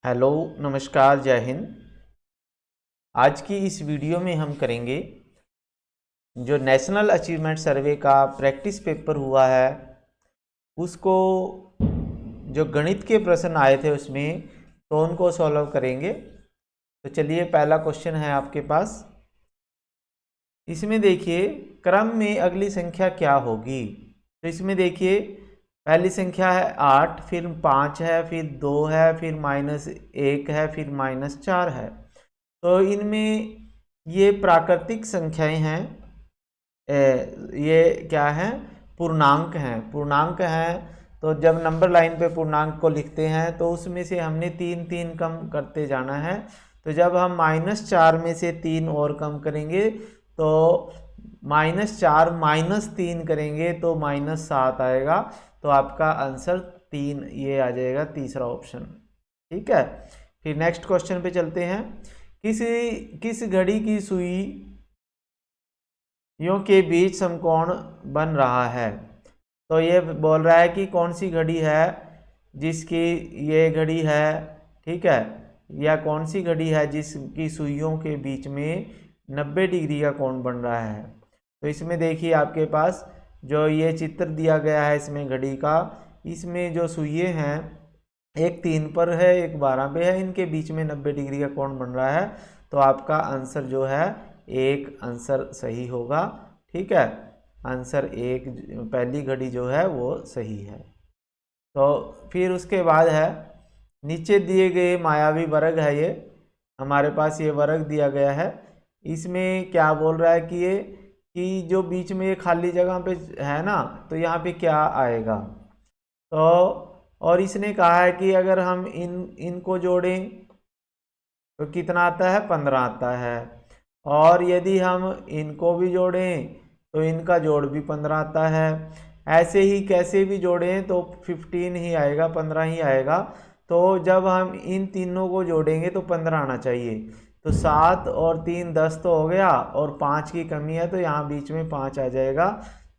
Hello, नमस्कार, जय हिंद। आज की इस वीडियो में हम करेंगे जो नेशनल अचीवमेंट सर्वे का प्रैक्टिस पेपर हुआ है उसको जो गणित के प्रश्न आए थे उसमें तो उनको सॉल्व करेंगे। तो चलिए, पहला क्वेश्चन है आपके पास। इसमें देखिए, क्रम में अगली संख्या क्या होगी। तो इसमें देखिए, पहली संख्या है 8, फिर 5 है, फिर 2 है, फिर -1 है, फिर -4 है। तो इनमें ये प्राकृतिक संख्याएं हैं। ये क्या है? पूर्णांक हैं। पूर्णांक हैं तो जब नंबर लाइन पे पूर्णांक को लिखते हैं तो उसमें से हमने 3 कम करते जाना है। तो जब हम -4 में से 3 और कम करेंगे तो -4 -3 करेंगे तो -7 आएगा। तो आपका आंसर 3 ये आ जाएगा, तीसरा ऑप्शन। ठीक है, फिर नेक्स्ट क्वेश्चन पे चलते हैं। किस घड़ी की सुइयों के बीच समकोण बन रहा है। तो ये बोल रहा है कि कौन सी घड़ी है जिसकी ये घड़ी है, ठीक है, या कौन सी घड़ी है जिसकी सुइयों के बीच में 90 डिग्री का कोण बन रहा है। तो इसमें देखिए, आपके पास जो ये चित्र दिया गया है इसमें घड़ी का, इसमें जो सुइये हैं एक 3 पर है, एक 12 पे है, इनके बीच में 90 डिग्री का कोण बन रहा है। तो आपका आंसर जो है एक आंसर सही होगा। ठीक है, आंसर एक, पहली घड़ी जो है वो सही है। तो फिर उसके बाद है, नीचे दिए गए मायावी वर्ग है। ये हमारे पास ये वर्ग दिया गया है। इसमें क्या बोल रहा है कि जो बीच में ये खाली जगह पे है ना, तो यहाँ पे क्या आएगा। तो और इसने कहा है कि अगर हम इनको जोड़ें तो कितना आता है, 15 आता है। और यदि हम इनको भी जोड़ें तो इनका जोड़ भी 15 आता है। ऐसे ही कैसे भी जोड़ें तो 15 ही आएगा, 15 ही आएगा। तो जब हम इन तीनों को जोड़ेंगे तो 15 आना चाहिए। तो 7 और 3 10 तो हो गया, और 5 की कमी है तो यहाँ बीच में 5 आ जाएगा।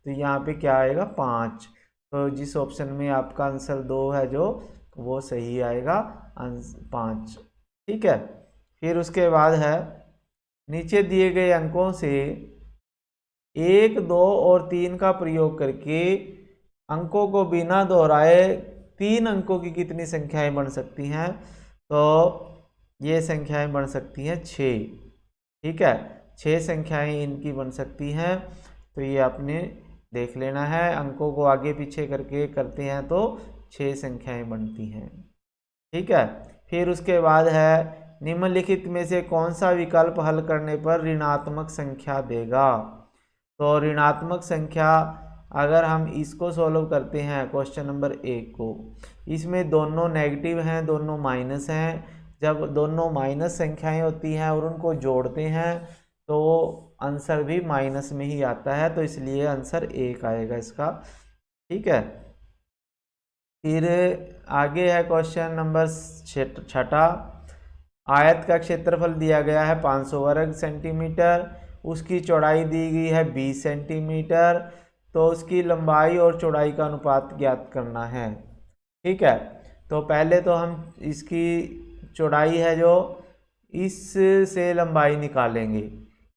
तो यहाँ पे क्या आएगा, 5। तो जिस ऑप्शन में आपका आंसर 2 है जो वो सही आएगा, 5। ठीक है, फिर उसके बाद है, नीचे दिए गए अंकों से 1, 2 और 3 का प्रयोग करके अंकों को बिना दोहराए 3 अंकों की कितनी संख्याएं बन सकती हैं। तो ये संख्याएं बन सकती हैं 6। ठीक है, 6 संख्याएं इनकी बन सकती हैं। तो ये आपने देख लेना है, अंकों को आगे पीछे करके करते हैं तो 6 संख्याएं बनती हैं। ठीक है, फिर उसके बाद है, निम्नलिखित में से कौन सा विकल्प हल करने पर ऋणात्मक संख्या देगा। तो ऋणात्मक संख्या, अगर हम इसको सॉल्व करते हैं क्वेश्चन नंबर 1 को, इसमें दोनों नेगेटिव हैं, दोनों माइनस हैं। जब दोनों माइनस संख्याएं होती हैं और उनको जोड़ते हैं तो आंसर भी माइनस में ही आता है। तो इसलिए आंसर 1 आएगा इसका। ठीक है, फिर आगे है क्वेश्चन नंबर 6। आयत का क्षेत्रफल दिया गया है 500 वर्ग सेंटीमीटर, उसकी चौड़ाई दी गई है 20 सेंटीमीटर। तो उसकी लंबाई और चौड़ाई का अनुपात ज्ञात करना है। ठीक है, तो पहले तो हम इसकी चौड़ाई है जो, इससे लंबाई निकालेंगे,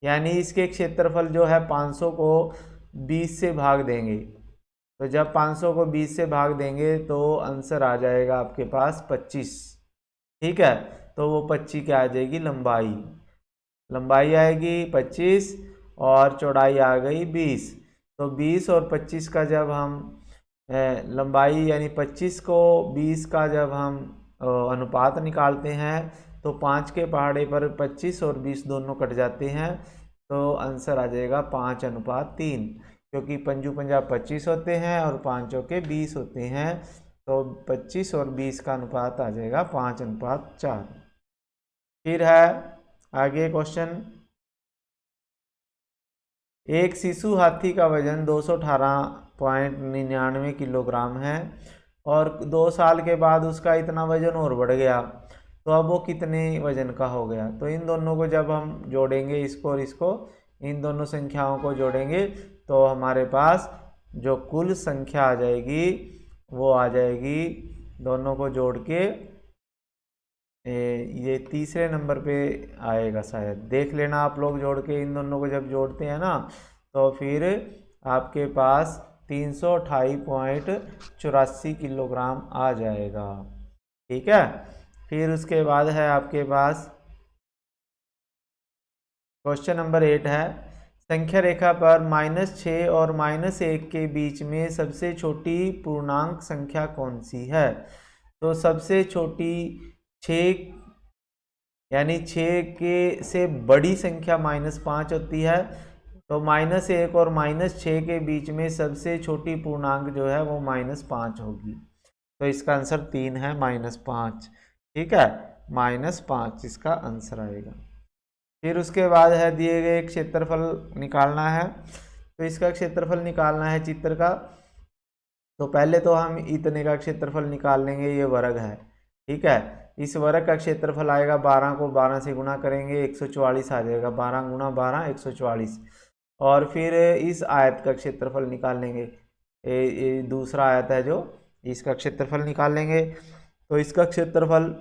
यानी इसके क्षेत्रफल जो है 500 को 20 से भाग देंगे। तो जब 500 को 20 से भाग देंगे तो आंसर आ जाएगा आपके पास 25। ठीक है, तो वो 25 क्या आ जाएगी, लंबाई। लंबाई आएगी 25 और चौड़ाई आ गई 20। तो 20 और 25 का जब हम लंबाई यानी 25 को 20 का जब हम अनुपात निकालते हैं तो 5 के पहाड़े पर 25 और 20 दोनों कट जाते हैं। तो आंसर आ जाएगा 5:3, क्योंकि पंजू पंजा 25 होते हैं और 5 चौके 20 होते हैं। तो 25 और 20 का अनुपात आ जाएगा 5:4। फिर है आगे क्वेश्चन, एक शिशु हाथी का वजन 218.99 किलोग्राम है और 2 साल के बाद उसका इतना वजन और बढ़ गया। तो अब वो कितने वजन का हो गया। तो इन दोनों को जब हम जोड़ेंगे, इसको और इसको, इन दोनों संख्याओं को जोड़ेंगे तो हमारे पास जो कुल संख्या आ जाएगी वो आ जाएगी, दोनों को जोड़ के ये तीसरे नंबर पे आएगा शायद, देख लेना आप लोग जोड़ के, इन दोनों को जब जोड़ते हैं ना तो फिर आपके पास 328.84 किलोग्राम आ जाएगा। ठीक है, फिर उसके बाद है आपके पास क्वेश्चन नंबर 8 है, संख्या रेखा पर -6 और -1 के बीच में सबसे छोटी पूर्णांक संख्या कौन सी है? तो सबसे छोटी 6 यानी 6 के से बड़ी संख्या -5 होती है, तो -1 और -6 के बीच में सबसे छोटी पूर्णांक जो है वो -5 होगी। तो इसका आंसर 3 है, -5। ठीक है, -5 इसका आंसर आएगा। फिर उसके बाद है दिए गए क्षेत्रफल निकालना है, तो इसका क्षेत्रफल निकालना है चित्र का। तो पहले तो हम इतने का क्षेत्रफल निकाल लेंगे, ये वर्ग है। ठीक है, इस वर्ग का क्षेत्रफल आएगा, 12 को 12 से गुणा करेंगे 144 आ जाएगा, 12 गुणा 12 144। और फिर इस आयत का क्षेत्रफल निकाल लेंगे, ये दूसरा आयत है जो, इसका क्षेत्रफल निकाल लेंगे। तो इसका क्षेत्रफल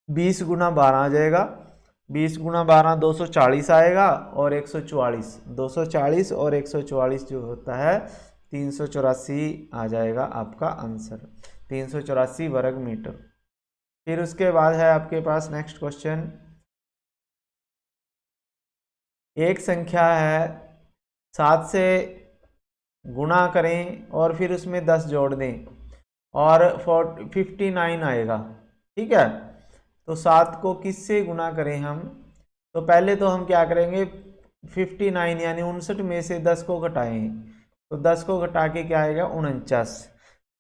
20 गुणा 12 आ जाएगा, 20 गुणा 12 240 आएगा, और 144 240 और 144 जो होता है 384 आ जाएगा आपका आंसर, 384 वर्ग मीटर। फिर उसके बाद है आपके पास नेक्स्ट क्वेश्चन, एक संख्या है 7 से गुणा करें और फिर उसमें 10 जोड़ दें और 59 आएगा। ठीक है, तो 7 को किससे गुणा करें हम? तो पहले तो हम क्या करेंगे, 59 यानी 59 में से 10 को घटाएं, तो 10 को घटा के क्या आएगा 49।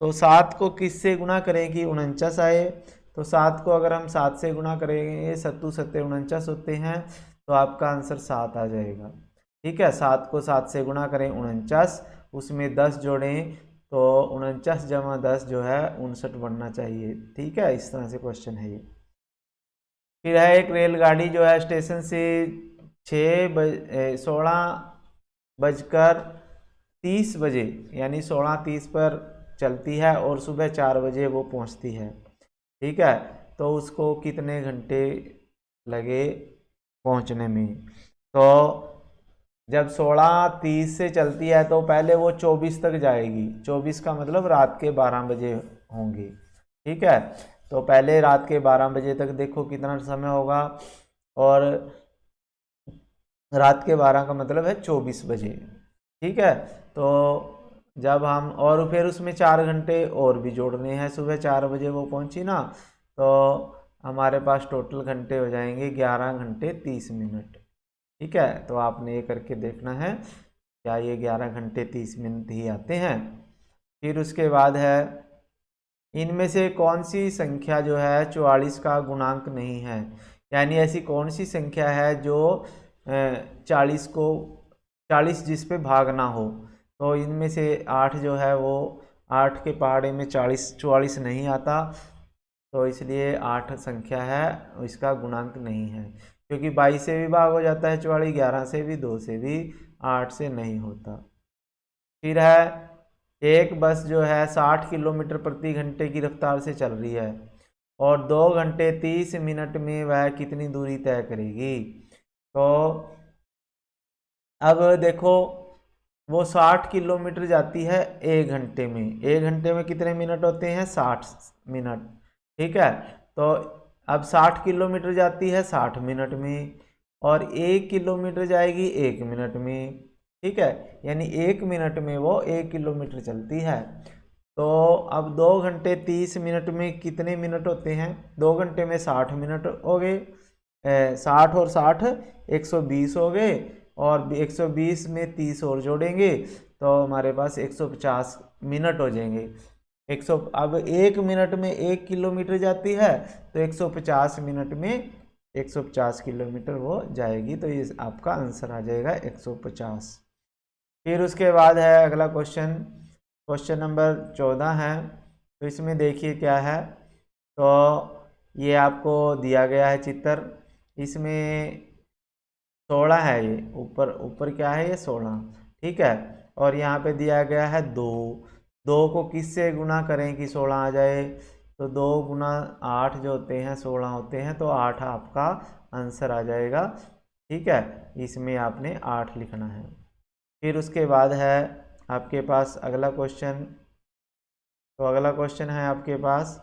तो 7 को किससे गुणा करें कि 49 आए? तो 7 को अगर हम 7 से गुणा करेंगे, 7 7 49 होते हैं, तो आपका आंसर 7 आ जाएगा। ठीक है, 7 को 7 से गुणा करें 49, उसमें 10 जोड़ें तो 49 जमा 10 जो है 59 बनना चाहिए। ठीक है, इस तरह से क्वेश्चन है ये। फिर है एक रेलगाड़ी जो है स्टेशन से 16:30 बजे यानी 16:30 पर चलती है और सुबह 4 बजे वो पहुंचती है। ठीक है, तो उसको कितने घंटे लगे पहुंचने में? तो जब 16:30 से चलती है तो पहले वो 24 तक जाएगी, 24 का मतलब रात के 12 बजे होंगे। ठीक है, तो पहले रात के 12 बजे तक देखो कितना समय होगा, और रात के 12 का मतलब है 24 बजे। ठीक है, तो जब हम, और फिर उसमें 4 घंटे और भी जोड़ने हैं, सुबह 4 बजे वो पहुंची ना, तो हमारे पास टोटल घंटे हो जाएंगे 11 घंटे 30 मिनट। ठीक है, तो आपने ये करके देखना है क्या ये 11 घंटे 30 मिनट ही आते हैं। फिर उसके बाद है, इनमें से कौन सी संख्या जो है 44 का गुणांक नहीं है? यानी ऐसी कौन सी संख्या है जो 40 जिस पे भाग ना हो? तो इनमें से 8 जो है वो 8 के पहाड़े में 44 नहीं आता, तो इसलिए 8 संख्या है, इसका गुणांक नहीं है, क्योंकि 22 से भी भाग हो जाता है 44, 11 से भी, 2 से भी, 8 से नहीं होता। फिर है एक बस जो है 60 किलोमीटर प्रति घंटे की रफ्तार से चल रही है और 2 घंटे 30 मिनट में वह कितनी दूरी तय करेगी? तो अब देखो, वो 60 किलोमीटर जाती है 1 घंटे में, 1 घंटे में कितने मिनट होते हैं? 60 मिनट। ठीक है, तो अब 60 किलोमीटर जाती है 60 मिनट में, और 1 किलोमीटर जाएगी 1 मिनट में। ठीक है, यानी 1 मिनट में वो 1 किलोमीटर चलती है। तो अब 2 घंटे 30 मिनट में कितने मिनट होते हैं? 2 घंटे में 60 मिनट हो गए, 60 और 60 120 हो गए, और 120 में 30 और जोड़ेंगे तो हमारे पास 150 मिनट हो जाएंगे। 100 अब 1 मिनट में 1 किलोमीटर जाती है, तो 150 मिनट में 150 किलोमीटर वो जाएगी, तो ये आपका आंसर आ जाएगा 150। फिर उसके बाद है अगला क्वेश्चन, क्वेश्चन नंबर 14 है। तो इसमें देखिए क्या है, तो ये आपको दिया गया है चित्र, इसमें 16 है, ये ऊपर ऊपर क्या है, ये 16। ठीक है, और यहाँ पे दिया गया है 2 को किससे गुना करें कि 16 आ जाए? तो 2 गुना 8 जो होते हैं 16 होते हैं, तो 8 आपका आंसर आ जाएगा। ठीक है, इसमें आपने 8 लिखना है। फिर उसके बाद है आपके पास अगला क्वेश्चन। तो अगला क्वेश्चन है आपके पास,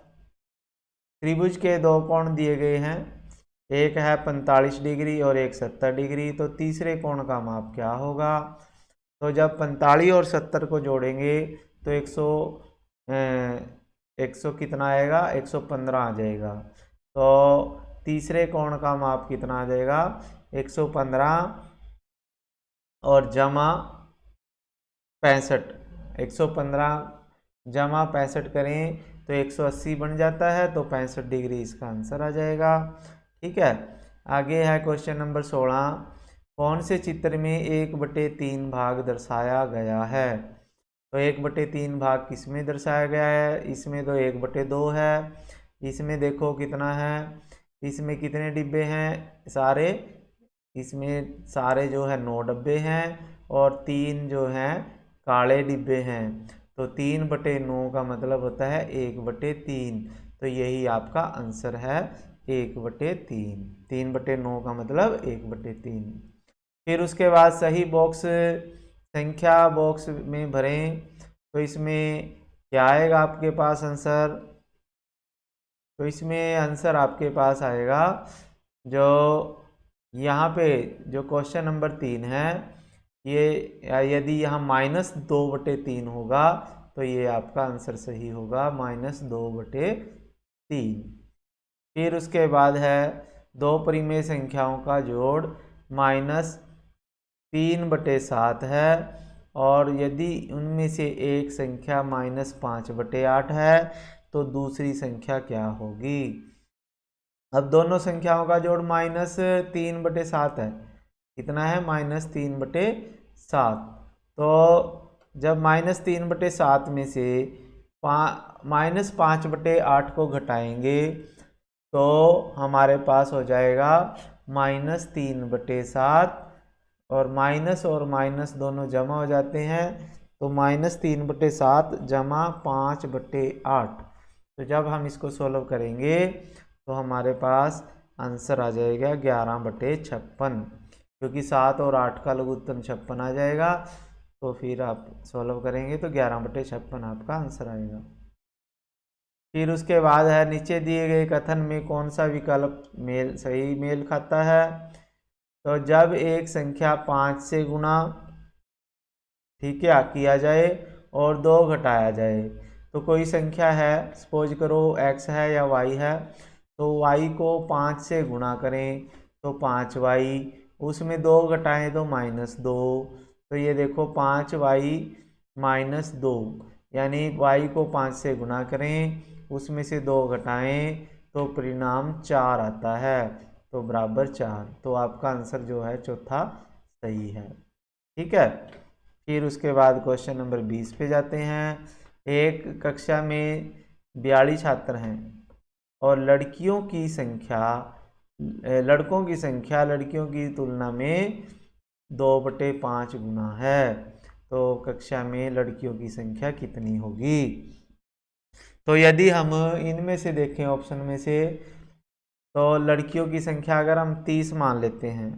त्रिभुज के दो कोण दिए गए हैं, एक है 45 डिग्री और एक 70 डिग्री, तो तीसरे कोण का माप क्या होगा? तो जब 45 और 70 को जोड़ेंगे तो 100 कितना आएगा? 115 आ जाएगा। तो तीसरे कोण का माप कितना आ जाएगा? 115 और जमा 65, 115 जमा 65 करें तो 180 बन जाता है, तो 65 डिग्री इसका आंसर आ जाएगा। ठीक है, आगे है क्वेश्चन नंबर 16। कौन से चित्र में 1/3 भाग दर्शाया गया है? तो 1/3 भाग किस में दर्शाया गया है? इसमें तो 1/2 है। इसमें देखो कितना है, इसमें कितने डिब्बे हैं सारे? इसमें सारे जो है 9 डब्बे हैं और 3 जो हैं काले डिब्बे हैं। तो 3/9 का मतलब होता है 1/3। तो यही आपका आंसर है 1/3। 3/9 का मतलब 1/3। फिर उसके बाद सही बॉक्स संख्या बॉक्स में भरें। तो इसमें क्या आएगा आपके पास आंसर? तो इसमें आंसर आपके पास आएगा जो यहाँ पे जो क्वेश्चन नंबर 3 है, ये यदि यहाँ -2/3 होगा तो ये आपका आंसर सही होगा, -2/3। फिर उसके बाद है दो परिमेय संख्याओं का जोड़ -3/7 है, और यदि उनमें से एक संख्या -5/8 है तो दूसरी संख्या क्या होगी? अब दोनों संख्याओं का जोड़ -3/7 है। कितना है? -3/7। तो जब -3/7 में से -5/8 को घटाएंगे तो हमारे पास हो जाएगा -3/7, और माइनस दोनों जमा हो जाते हैं, तो -3/7 जमा 5/8। तो जब हम इसको सोल्व करेंगे तो हमारे पास आंसर आ जाएगा 11/56, क्योंकि 7 और 8 का लघुत्तम 56 आ जाएगा। तो फिर आप सॉल्व करेंगे तो 11/56 आपका आंसर आएगा। फिर उसके बाद है नीचे दिए गए कथन में कौन सा विकल्प सही मेल खाता है? तो जब एक संख्या 5 से गुणा, ठीक है, किया जाए और 2 घटाया जाए, तो कोई संख्या है, सपोज करो x है या y है, तो y को 5 से गुणा करें तो 5y, उसमें 2 घटाएं तो -2। तो ये देखो 5y -2, यानी y को 5 से गुणा करें, उसमें से 2 घटाएं तो परिणाम 4 आता है, तो बराबर 4। तो आपका आंसर जो है चौथा सही है। ठीक है, फिर उसके बाद क्वेश्चन नंबर 20 पे जाते हैं। एक कक्षा में 42 छात्र हैं और लड़कों की संख्या लड़कियों की तुलना में 2/5 गुना है। तो कक्षा में लड़कियों की संख्या कितनी होगी? तो यदि हम इनमें से देखें ऑप्शन में से, तो लड़कियों की संख्या अगर हम 30 मान लेते हैं,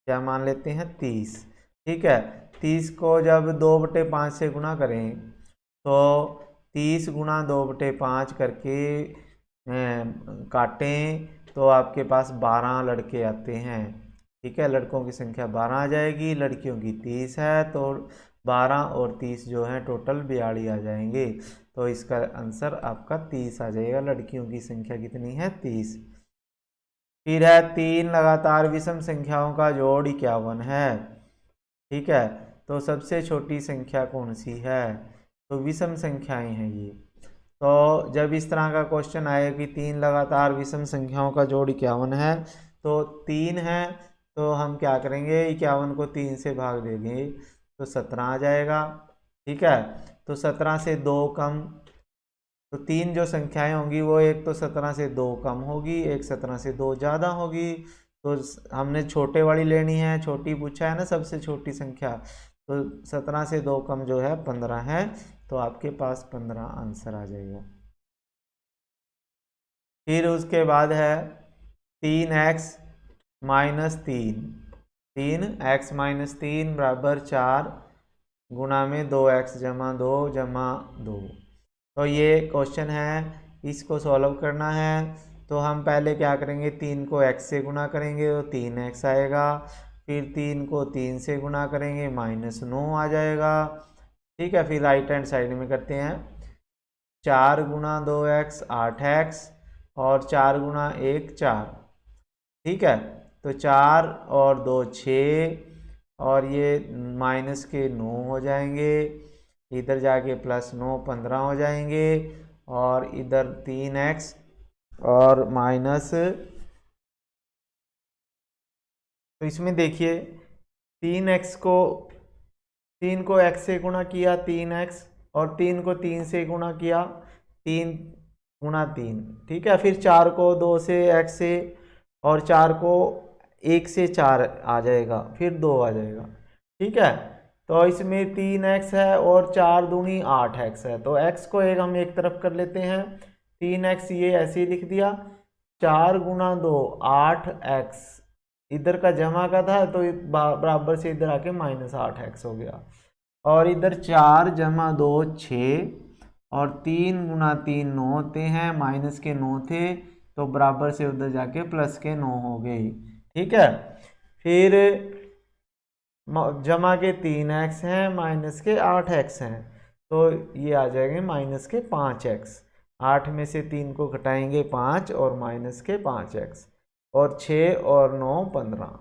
क्या मान लेते हैं? 30। ठीक है, 30 को जब 2/5 से गुणा करें तो 30 गुणा 2/5 करके काटें तो आपके पास 12 लड़के आते हैं। ठीक है, लड़कों की संख्या 12 आ जाएगी, लड़कियों की 30 है, तो 12 और 30 जो है टोटल 42 आ जाएंगे। तो इसका आंसर आपका 30 आ जाएगा। लड़कियों की संख्या कितनी है? 30। फिर है 3 लगातार विषम संख्याओं का जोड़ 51 है। ठीक है, तो सबसे छोटी संख्या कौन सी है? तो विषम संख्याएं हैं ये। तो जब इस तरह का क्वेश्चन आए कि 3 लगातार विषम संख्याओं का जोड़ 51 है, तो 3 है, तो हम क्या करेंगे? 51 को 3 से भाग देंगे तो 17 आ जाएगा। ठीक है, तो 17 से 2 कम, तो 3 जो संख्याएं होंगी वो एक तो 17 से 2 कम होगी, एक 17 से 2 ज़्यादा होगी। तो हमने छोटे वाली लेनी है, छोटी पूछा है ना, सबसे छोटी संख्या। तो 17 से 2 कम जो है 15 है, तो आपके पास 15 आंसर आ जाएगा। फिर उसके बाद है 3x माइनस 3 बराबर 4 गुणा में 2x जमा 2 जमा 2। तो ये क्वेश्चन है, इसको सॉल्व करना है। तो हम पहले क्या करेंगे, 3 को x से गुणा करेंगे तो 3x आएगा, फिर 3 को 3 से गुणा करेंगे -9 आ जाएगा। ठीक है, फिर राइट हैंड साइड में करते हैं, 4 गुणा 2x 8x और 4 गुणा 1 4। ठीक है, तो 4 और 2 6 और ये माइनस के 9 हो जाएंगे, इधर जाके +9 15 हो जाएंगे, और इधर 3x और माइनस, तो इसमें देखिए 3 को x से गुणा किया 3x, और 3 को 3 से गुणा किया 3 गुणा 3। ठीक है, फिर 4 को 2 से x से, और 4 को 1 से 4 आ जाएगा, फिर 2 आ जाएगा। ठीक है, तो इसमें 3x है और 4 दूनी 8x है, तो x को हम एक तरफ कर लेते हैं, 3x ये ऐसे ही लिख दिया, 4 गुणा 2 8x, इधर का जमा का था तो बराबर से इधर आके -8x हो गया, और इधर 4 जमा 2 6, और 3 गुणा 3 9 होते हैं, माइनस के 9 थे तो बराबर से उधर जाके प्लस के 9 हो गई। ठीक है, फिर जमा के 3x हैं, माइनस के 8x हैं, तो ये आ जाएंगे माइनस के 5x। 8 में से 3 को घटाएंगे 5 और माइनस के 5x, और 6 और 9 15।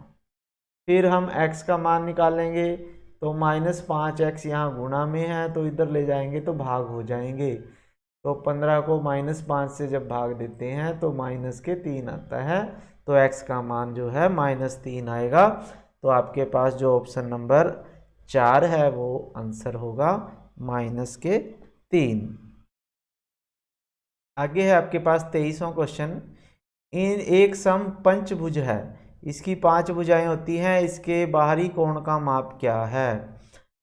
फिर हम x का मान निकालेंगे, तो -5x यहाँ गुणा में है तो इधर ले जाएंगे तो भाग हो जाएंगे, तो 15 को -5 से जब भाग देते हैं तो -3 आता है, तो x का मान जो है -3 आएगा। तो आपके पास जो ऑप्शन नंबर 4 है वो आंसर होगा -3। आगे है आपके पास 23वां क्वेश्चन। इन एक सम पंचभुज है, इसकी 5 भुजाएं होती हैं, इसके बाहरी कोण का माप क्या है।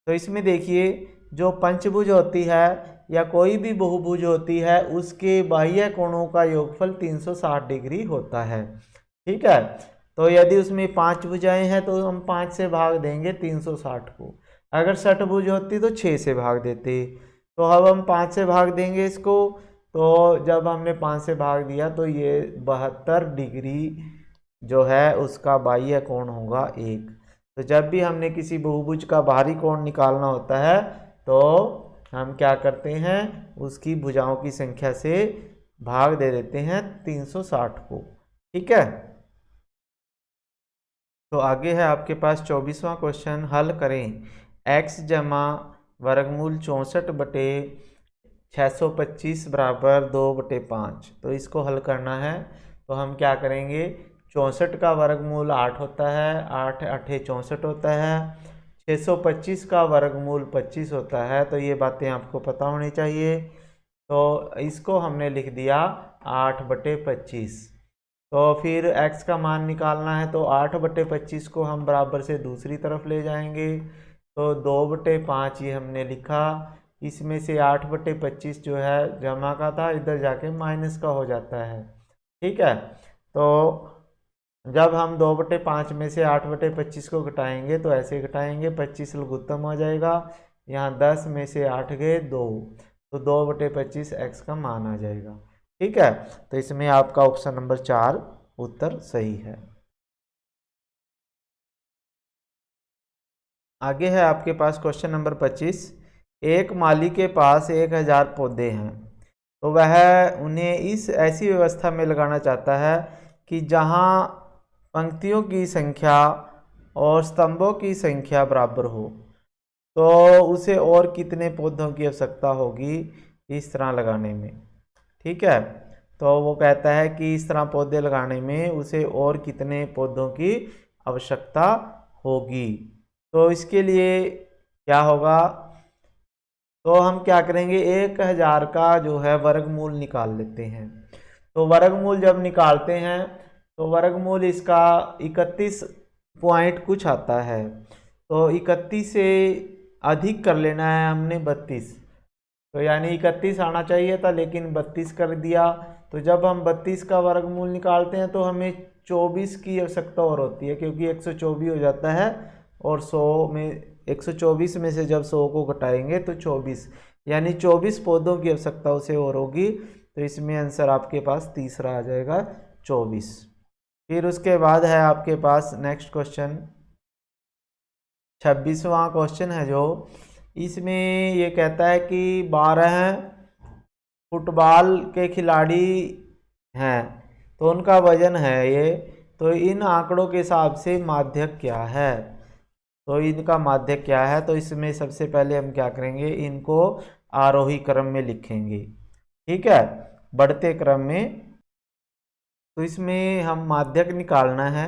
तो इसमें देखिए, जो पंचभुज होती है या कोई भी बहुभुज होती है, उसके बाह्य कोणों का योगफल 360 डिग्री होता है। ठीक है, तो यदि उसमें 5 भुजाएं हैं तो हम 5 से भाग देंगे 360 को, अगर षटभुज होती तो 6 से भाग देते, तो अब हम 5 से भाग देंगे इसको, तो जब हमने 5 से भाग दिया तो ये 72 डिग्री जो है उसका बाह्य कोण होगा 1। तो जब भी हमने किसी बहुभुज का बाहरी कोण निकालना होता है तो हम क्या करते हैं, उसकी भुजाओं की संख्या से भाग दे देते हैं 360 को। ठीक है, तो आगे है आपके पास 24वां क्वेश्चन। हल करें, x जमा वर्गमूल 64 बटे 625 बराबर 2/5। तो इसको हल करना है, तो हम क्या करेंगे, 64 का वर्गमूल 8 होता है, 8 8 64 होता है, 625 का वर्गमूल 25 होता है, तो ये बातें आपको पता होनी चाहिए। तो इसको हमने लिख दिया 8/25। तो फिर x का मान निकालना है, तो 8/25 को हम बराबर से दूसरी तरफ ले जाएंगे, तो 2/5 ये हमने लिखा, इसमें से 8/25 जो है जमा का था, इधर जाके माइनस का हो जाता है। ठीक है, तो जब हम 2/5 में से 8/25 को घटाएंगे तो ऐसे घटाएंगे, 25 लघुत्तम हो जाएगा, यहाँ 10 में से 8 गए 2, तो 2/25 x का मान आ जाएगा। ठीक है, तो इसमें आपका ऑप्शन नंबर 4 उत्तर सही है। आगे है आपके पास क्वेश्चन नंबर 25। एक माली के पास 1000 पौधे हैं, तो वह उन्हें इस ऐसी व्यवस्था में लगाना चाहता है कि जहां पंक्तियों की संख्या और स्तंभों की संख्या बराबर हो, तो उसे और कितने पौधों की आवश्यकता होगी इस तरह लगाने में। ठीक है, तो वो कहता है कि इस तरह पौधे लगाने में उसे और कितने पौधों की आवश्यकता होगी। तो इसके लिए क्या होगा, तो हम क्या करेंगे, 1000 का जो है वर्गमूल निकाल लेते हैं। तो वर्गमूल जब निकालते हैं तो वर्गमूल इसका 31 पॉइंट कुछ आता है, तो 31 से अधिक कर लेना है हमने 32, तो यानी 31 आना चाहिए था लेकिन 32 कर दिया, तो जब हम 32 का वर्गमूल निकालते हैं तो हमें 24 की आवश्यकता और होती है, क्योंकि 124 हो जाता है और 100 में 124 में से जब 100 को घटाएंगे तो 24, यानी 24 पौधों की आवश्यकता उसे और होगी। तो इसमें आंसर आपके पास तीसरा आ जाएगा 24। फिर उसके बाद है आपके पास नेक्स्ट क्वेश्चन 26वां क्वेश्चन है जो, इसमें ये कहता है कि 12 फुटबॉल के खिलाड़ी हैं तो उनका वजन है ये, तो इन आंकड़ों के हिसाब से माध्यक क्या है, तो इनका माध्यक क्या है। तो इसमें सबसे पहले हम क्या करेंगे, इनको आरोही क्रम में लिखेंगे, ठीक है, बढ़ते क्रम में। तो इसमें हम माध्यक निकालना है,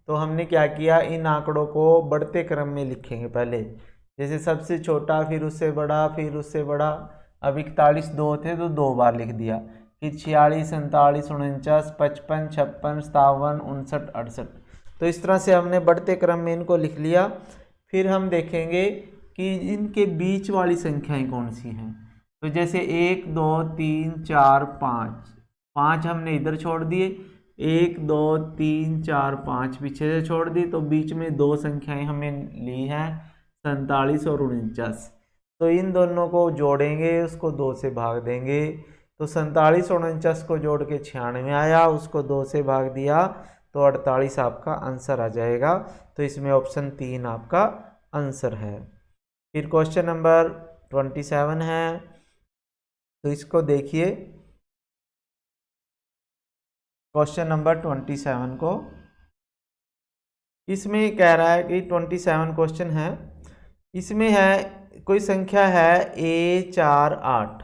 तो हमने क्या किया, इन आंकड़ों को बढ़ते क्रम में लिखेंगे पहले, जैसे सबसे छोटा फिर उससे बड़ा फिर उससे बड़ा। अब 41 दो थे तो 2 बार लिख दिया, फिर 46 47 49 55 56 57 59 68। तो इस तरह से हमने बढ़ते क्रम में इनको लिख लिया। फिर हम देखेंगे कि इनके बीच वाली संख्याएं कौन सी हैं। तो जैसे 1 2 3 4 5 हमने इधर छोड़ दिए, 1 2 3 4 5 पीछे से छोड़ दी, तो बीच में 2 संख्याएं हमें ली हैं 47 और 49। तो इन दोनों को जोड़ेंगे, उसको 2 से भाग देंगे, तो 47 और 49 को जोड़ के 96 आया, उसको 2 से भाग दिया तो 48 आपका आंसर आ जाएगा। तो इसमें ऑप्शन 3 आपका आंसर है। फिर क्वेश्चन नंबर 27 है, तो इसको देखिए क्वेश्चन नंबर 27 को, इसमें कह रहा है कि 27 क्वेश्चन है, इसमें है कोई संख्या है A48,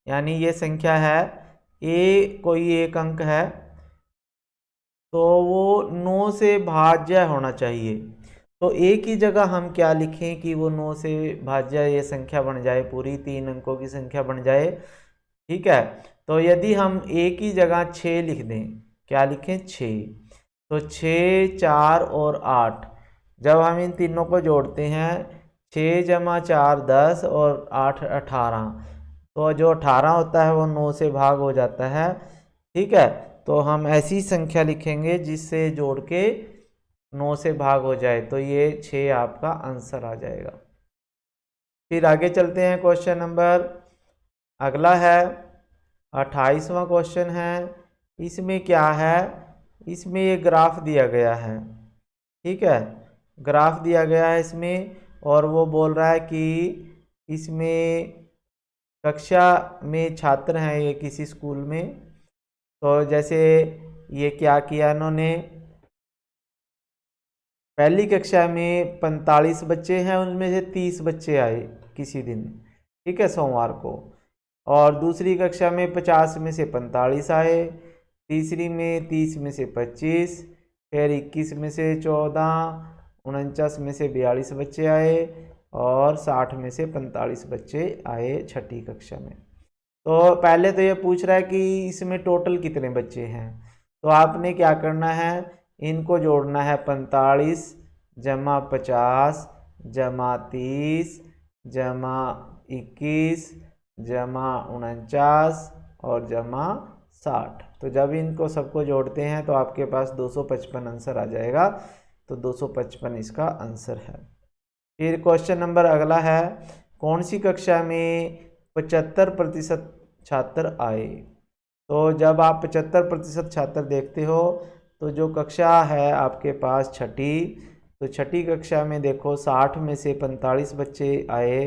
यानी ये संख्या है A, कोई एक अंक है तो वो 9 से भाज्य होना चाहिए। तो A की जगह हम क्या लिखें कि वो 9 से भाज्य ये संख्या बन जाए, पूरी 3 अंकों की संख्या बन जाए, ठीक है। तो यदि हम A की जगह 6 लिख दें, क्या लिखें 6, तो 6 4 और 8, जब हम इन तीनों को जोड़ते हैं 6 जमा 4 10 और 8 18, तो जो 18 होता है वो 9 से भाग हो जाता है, ठीक है। तो हम ऐसी संख्या लिखेंगे जिससे जोड़ के 9 से भाग हो जाए, तो ये 6 आपका आंसर आ जाएगा। फिर आगे चलते हैं, क्वेश्चन नंबर अगला है 28वां क्वेश्चन है। इसमें क्या है, इसमें ये ग्राफ दिया गया है, ठीक है, ग्राफ दिया गया है इसमें, और वो बोल रहा है कि इसमें कक्षा में छात्र हैं ये किसी स्कूल में। तो जैसे ये क्या किया इन्होंने, पहली कक्षा में 45 बच्चे हैं, उनमें से 30 बच्चे आए किसी दिन, ठीक है, सोमवार को, और दूसरी कक्षा में 50 में से 45 आए, तीसरी में 30 में से 25, फिर 21 में से 14, 49 में से 42 बच्चे आए और 60 में से 45 बच्चे आए छठी कक्षा में। तो पहले तो ये पूछ रहा है कि इसमें टोटल कितने बच्चे हैं, तो आपने क्या करना है, इनको जोड़ना है 45 जमा 50 जमा 30 जमा 21 जमा 49 और जमा 60। तो जब इनको सबको जोड़ते हैं तो आपके पास 255 आंसर आ जाएगा, तो 255 इसका आंसर है। फिर क्वेश्चन नंबर अगला है, कौन सी कक्षा में 75% छात्र आए। तो जब आप 75% छात्र देखते हो तो जो कक्षा है आपके पास छठी, तो छठी कक्षा में देखो 60 में से 45 बच्चे आए,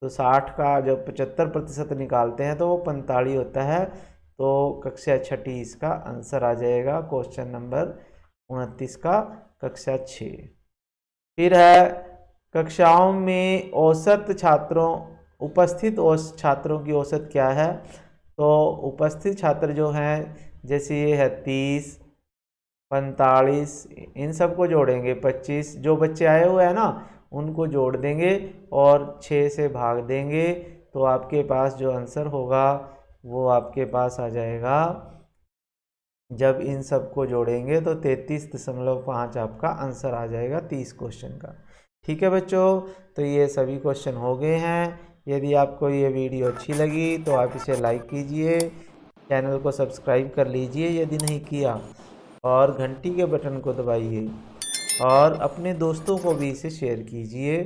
तो 60 का जब 75% निकालते हैं तो वो 45 होता है, तो कक्षा छठी इसका आंसर आ जाएगा, क्वेश्चन नंबर 29 का कक्षा 6। फिर है कक्षाओं में औसत छात्रों, उपस्थित छात्रों की औसत क्या है। तो उपस्थित छात्र जो हैं, जैसे ये है 30 45, इन सब को जोड़ेंगे 25, जो बच्चे आए हुए हैं ना उनको जोड़ देंगे और 6 से भाग देंगे, तो आपके पास जो आंसर होगा वो आपके पास आ जाएगा, जब इन सब को जोड़ेंगे तो 33.5 आपका आंसर आ जाएगा 30 क्वेश्चन का। ठीक है बच्चों, तो ये सभी क्वेश्चन हो गए हैं। यदि आपको ये वीडियो अच्छी लगी तो आप इसे लाइक कीजिए। चैनल को सब्सक्राइब कर लीजिए यदि नहीं किया, और घंटी के बटन को दबाइए और अपने दोस्तों को भी इसे शेयर कीजिए।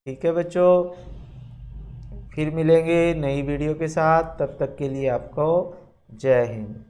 ठीक है बच्चों, फिर मिलेंगे नई वीडियो के साथ, तब तक के लिए आपको जय हिंद।